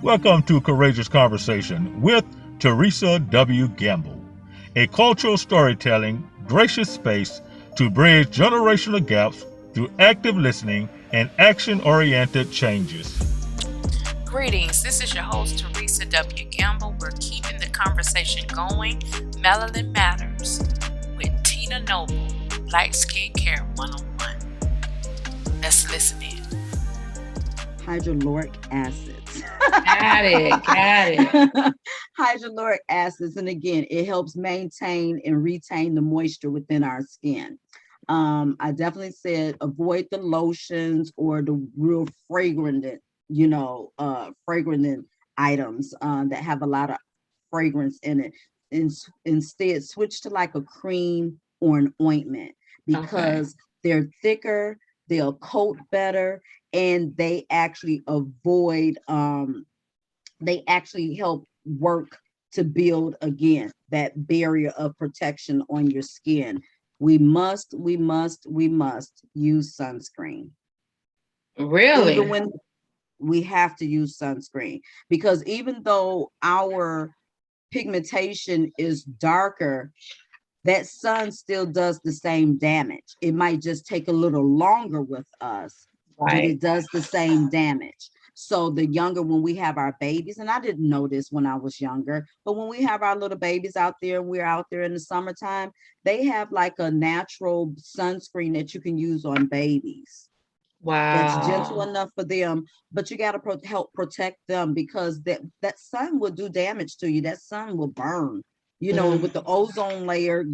Welcome to Courageous Conversation with Theresa W. Gamble, a cultural storytelling, gracious space to bridge generational gaps through active listening and action-oriented changes. Greetings, this is your host, Theresa W. Gamble. We're keeping the conversation going. Melanin Matters with Tina Noble, Black Skin Care 101. Let's listen in. Hyaluronic acids. Got it. Hyaluronic acids, and again, it helps maintain and retain the moisture within our skin. I definitely said avoid the lotions or the real fragrant, fragrant items that have a lot of fragrance in it. Instead, switch to like a cream or an ointment because they're thicker, they'll coat better, and they actually they actually help work to build again that barrier of protection on your skin. We must use sunscreen. Really? Even when we have to use sunscreen, because even though our pigmentation is darker, that sun still does the same damage. It might just take a little longer with us, but it does the same damage. So the younger, when we have our babies, and I didn't know this when I was younger, but when we have our little babies out there, we're out there in the summertime, they have like a natural sunscreen that you can use on babies. Wow. That's gentle enough for them, but you got to help protect them, because that sun will do damage to you. That sun will burn, and with the ozone layer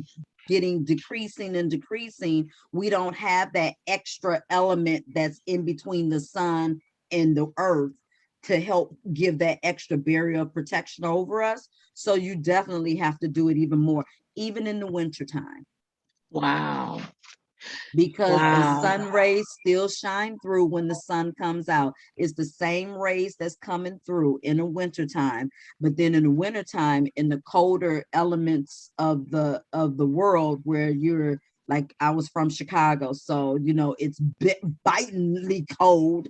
decreasing and decreasing, we don't have that extra element that's in between the sun and the earth to help give that extra barrier of protection over us. So you definitely have to do it even more, even in the wintertime. Wow. Because the sun rays still shine through when the sun comes out. It's the same rays that's coming through in the wintertime. But then in the wintertime, in the colder elements of the world, where you're like, I was from Chicago, so it's bitingly cold.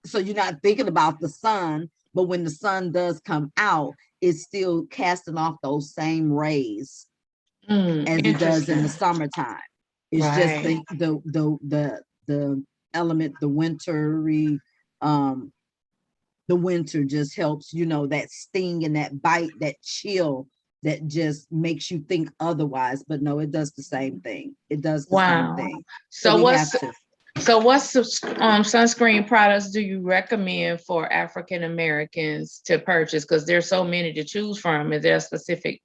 So you're not thinking about the sun, but when the sun does come out, it's still casting off those same rays as it does in the summertime. It's just the element, the wintry, the winter just helps, that sting and that bite, that chill that just makes you think otherwise. But no, it does the same thing. It does the same thing. So what sunscreen products do you recommend for African Americans to purchase? Because there's so many to choose from. Is there a specific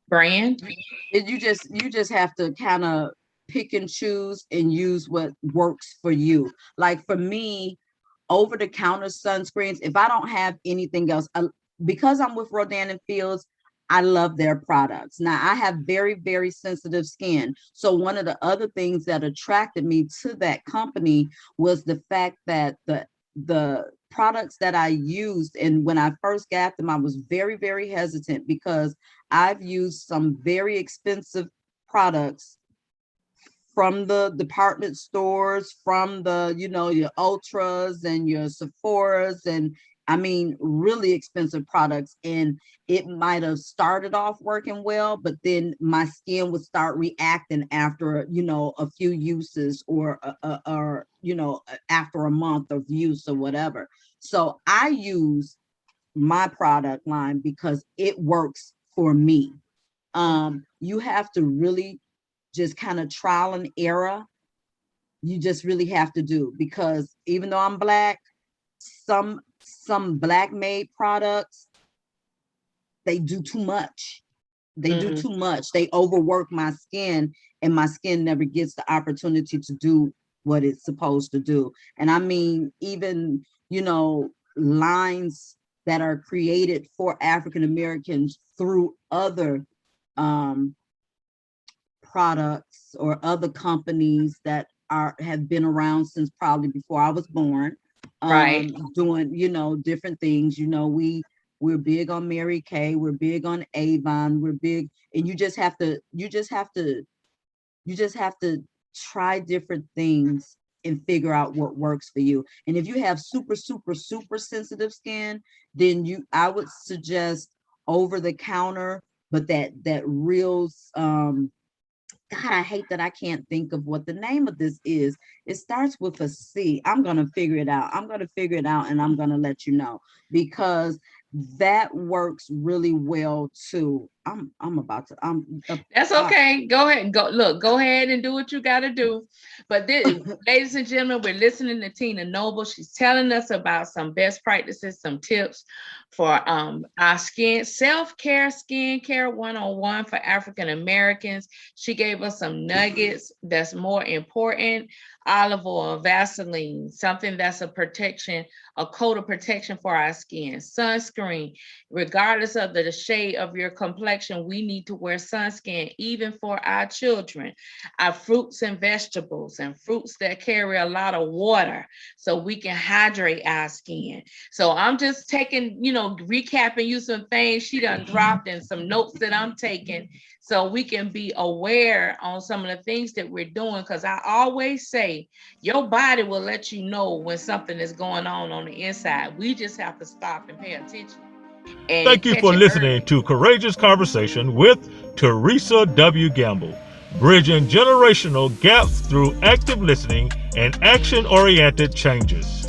brand? You just have to kind of pick and choose and use what works for you. Like for me, over-the-counter sunscreens, if I don't have anything else, because I'm with Rodan and Fields, I love their products. Now, I have very, very sensitive skin. So one of the other things that attracted me to that company was the fact that the products that I used, and when I first got them, I was very, very hesitant, because I've used some very expensive products from the department stores, from the, your Ultras and your Sephoras, and I mean, really expensive products. And it might have started off working well, but then my skin would start reacting after, a few uses, or after a month of use or whatever. So I use my product line because it works for me. You have to really just kind of trial and error. You just really have to do, because even though I'm Black, some Black made products, they do too much. They do too much. They overwork my skin, and my skin never gets the opportunity to do what it's supposed to do. And I mean, even, lines that are created for African Americans through other products or other companies that have been around since probably before I was born, doing different things. We're big on Mary Kay, we're big on Avon, we're big, and you just have to try different things and figure out what works for you. And if you have super, super, super sensitive skin, then I would suggest over the counter, but that real God, I hate that I can't think of what the name of this is. It starts with a C. I'm going to figure it out. I'm going to figure it out and I'm going to let you know, because that works really well too. That's okay. Go ahead and go ahead and do what you got to do. But this, ladies and gentlemen, we're listening to Tina Noble. She's telling us about some best practices, some tips for our skin, self-care, skincare 101 for African Americans. She gave us some nuggets that's more important. Olive oil, Vaseline, something that's a protection, a coat of protection for our skin, sunscreen. Regardless of the shade of your complexion, we need to wear sunscreen, even for our children. Our fruits and vegetables, and fruits that carry a lot of water, so we can hydrate our skin. So I'm just taking, recapping you some things she done dropped and some notes that I'm taking, so we can be aware on some of the things that we're doing. Because I always say, your body will let you know when something is going on the inside. We just have to stop and pay attention. And thank you for listening to Courageous Conversation with Theresa W. Gamble, bridging generational gaps through active listening and action-oriented changes.